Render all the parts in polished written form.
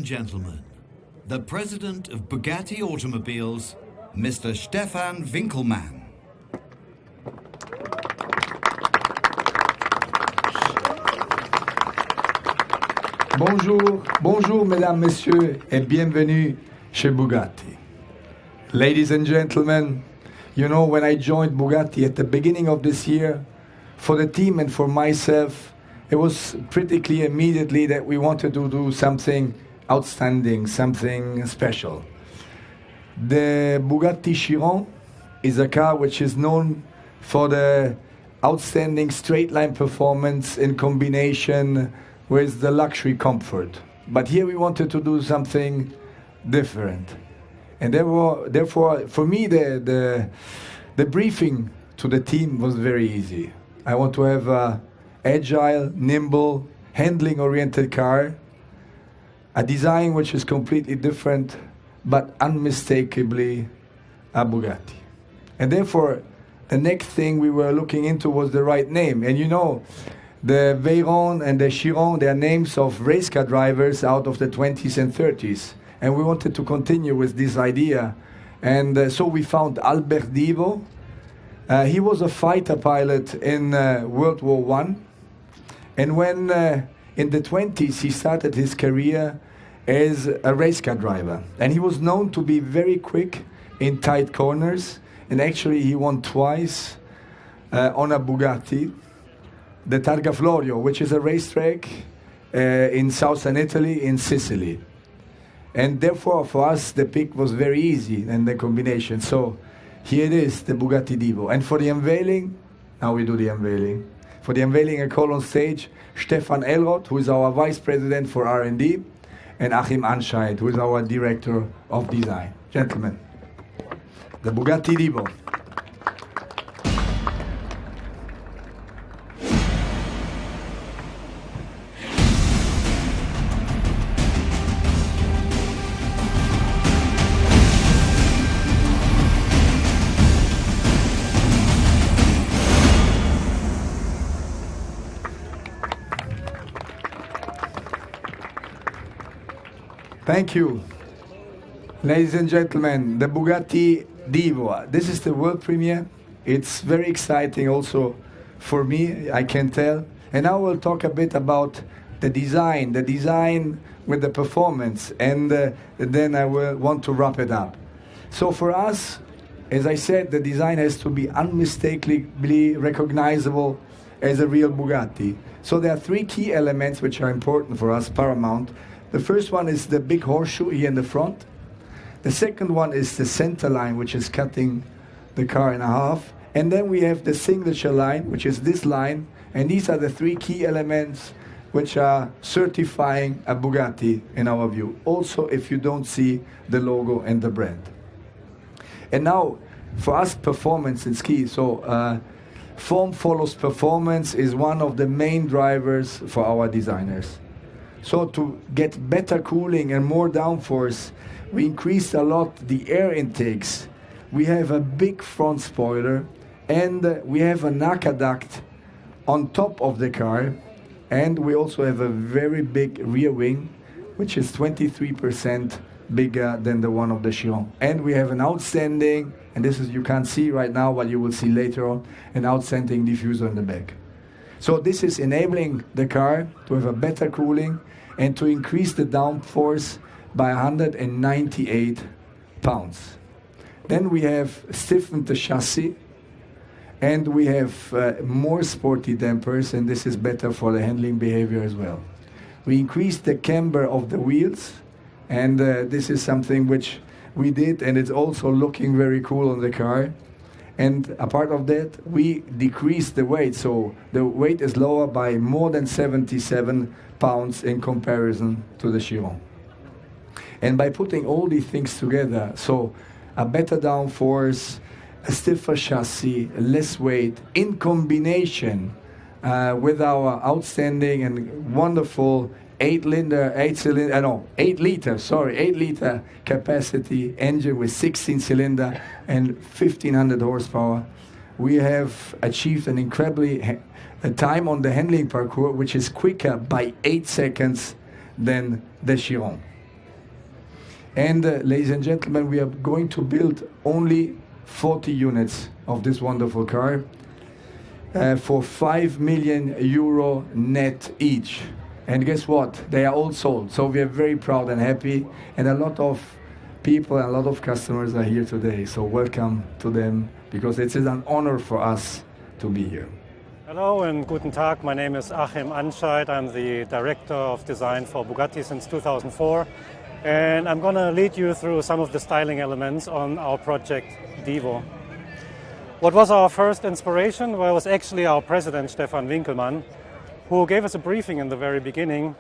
and gentlemen, the president of Bugatti Automobiles, Mr. Stefan Winkelmann. Bonjour mesdames, messieurs, et bienvenue chez Bugatti. Ladies and gentlemen, you know, when I joined Bugatti at the beginning of this year, for the team and for myself, it was pretty clear immediately that we wanted to do something outstanding, something special. The Bugatti Chiron is a car which is known for the outstanding straight line performance in combination with the luxury comfort. But here we wanted to do something different. And therefore for me, the briefing to the team was very easy. I want to have an agile, nimble, handling-oriented car, a design which is completely different, but unmistakably a Bugatti. And therefore, the next thing we were looking into was the right name. And you know, the Veyron and the Chiron, they are names of race car drivers out of the 20s and 30s. And we wanted to continue with this idea. And so we found Albert Divo. He was a fighter pilot in World War I. And when in the 20s he started his career as a race car driver. And he was known to be very quick in tight corners. And actually he won twice on a Bugatti, the Targa Florio, which is a racetrack in southern Italy, in Sicily. And therefore, for us, the pick was very easy and the combination. So here it is, the Bugatti Divo. And for the unveiling, now we do the unveiling. For the unveiling, I call on stage Stefan Elroth, who is our Vice President for R&D, and Achim Anscheid, who is our Director of Design. Gentlemen, the Bugatti Divo. Thank you. Ladies and gentlemen, the Bugatti Divo. This is the world premiere. It's very exciting also for me, I can tell. And now we'll talk a bit about the design with the performance, and then I will want to wrap it up. So for us, as I said, the design has to be unmistakably recognizable as a real Bugatti. So there are three key elements which are important for us, paramount. The first one is the big horseshoe here in the front. The second one is the center line, which is cutting the car in half. And then we have the signature line, which is this line. And these are the three key elements which are certifying a Bugatti in our view. Also, if you don't see the logo and the brand. And now, for us, performance is key. So form follows performance is one of the main drivers for our designers. So to get better cooling and more downforce, we increased a lot the air intakes. We have a big front spoiler, and we have an aqueduct on top of the car, and we also have a very big rear wing, which is 23% bigger than the one of the Chiron. And we have an outstanding, and this is you can't see right now, but you will see later on, an outstanding diffuser in the back. So this is enabling the car to have a better cooling and to increase the downforce by 198 pounds. Then we have stiffened the chassis, and we have more sporty dampers, and this is better for the handling behavior as well. We increased the camber of the wheels, and this is something which we did, and it's also looking very cool on the car. And apart of that, we decreased the weight, so the weight is lower by more than 77 pounds in comparison to the Chiron. And by putting all these things together, so a better downforce, a stiffer chassis, less weight, in combination with our outstanding and wonderful 8 liter capacity engine with 16 cylinder and 1500 horsepower, we have achieved an incredibly time on the handling parcours which is quicker by 8 seconds than the Chiron. And ladies and gentlemen, we are going to build only 40 units of this wonderful car for €5 million net each. And guess what? They are all sold. So we are very proud and happy. And a lot of people and a lot of customers are here today. So welcome to them, because it is an honor for us to be here. Hello and guten Tag. My name is Achim Anscheid. I'm the Director of Design for Bugatti since 2004. And I'm going to lead you through some of the styling elements on our project Divo. What was our first inspiration? Well, it was actually our president, Stefan Winkelmann, who gave us a briefing in the very beginning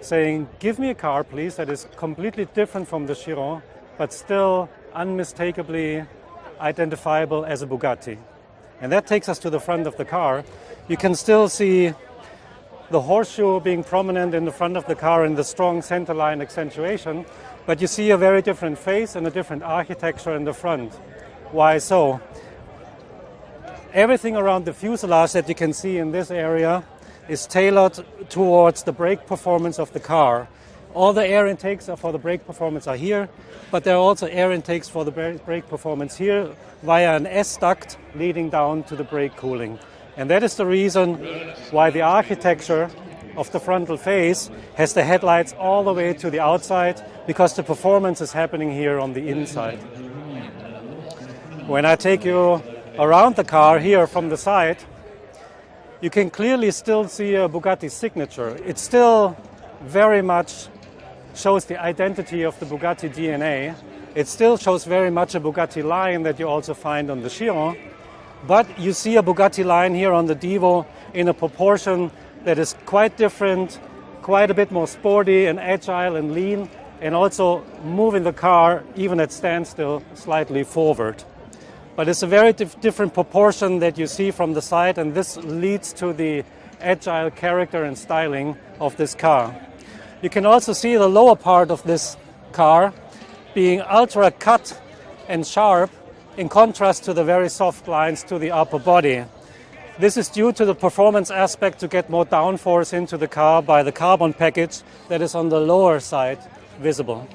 saying, give me a car, please, that is completely different from the Chiron, but still unmistakably identifiable as a Bugatti. And that takes us to the front of the car. You can still see the horseshoe being prominent in the front of the car and the strong centerline accentuation, but you see a very different face and a different architecture in the front. Why so? Everything around the fuselage that you can see in this area is tailored towards the brake performance of the car. All the air intakes for the brake performance are here, but there are also air intakes for the brake performance here via an S-duct leading down to the brake cooling. And that is the reason why the architecture of the frontal face has the headlights all the way to the outside, because the performance is happening here on the inside. When I take you around the car here from the side, you can clearly still see a Bugatti signature. It still very much shows the identity of the Bugatti DNA. It still shows very much a Bugatti line that you also find on the Chiron. But you see a Bugatti line here on the Divo in a proportion that is quite different, quite a bit more sporty and agile and lean, and also moving the car, even at standstill, slightly forward. But it's a very different proportion that you see from the side, and this leads to the agile character and styling of this car. You can also see the lower part of this car being ultra cut and sharp, in contrast to the very soft lines to the upper body. This is due to the performance aspect to get more downforce into the car by the carbon package that is on the lower side visible.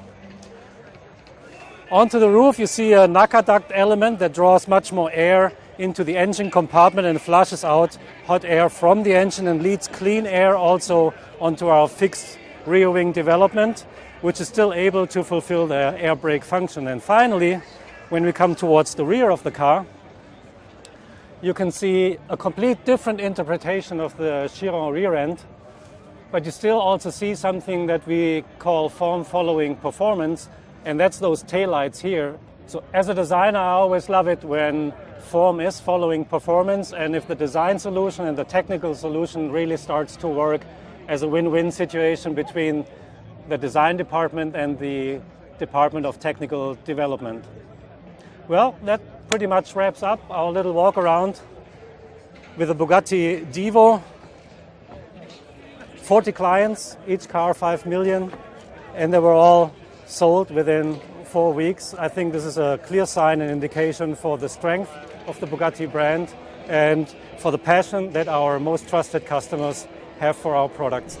Onto the roof you see a NACA duct element that draws much more air into the engine compartment and flushes out hot air from the engine and leads clean air also onto our fixed rear wing development, which is still able to fulfill the air brake function. And finally, when we come towards the rear of the car, you can see a complete different interpretation of the Chiron rear end, but you still also see something that we call form-following performance, and that's those taillights here. So as a designer, I always love it when form is following performance, and if the design solution and the technical solution really starts to work as a win-win situation between the design department and the Department of Technical Development. Well, that pretty much wraps up our little walk around with the Bugatti Divo. 40 clients, each car 5 million, and they were all sold within 4 weeks. I think this is a clear sign and indication for the strength of the Bugatti brand and for the passion that our most trusted customers have for our products.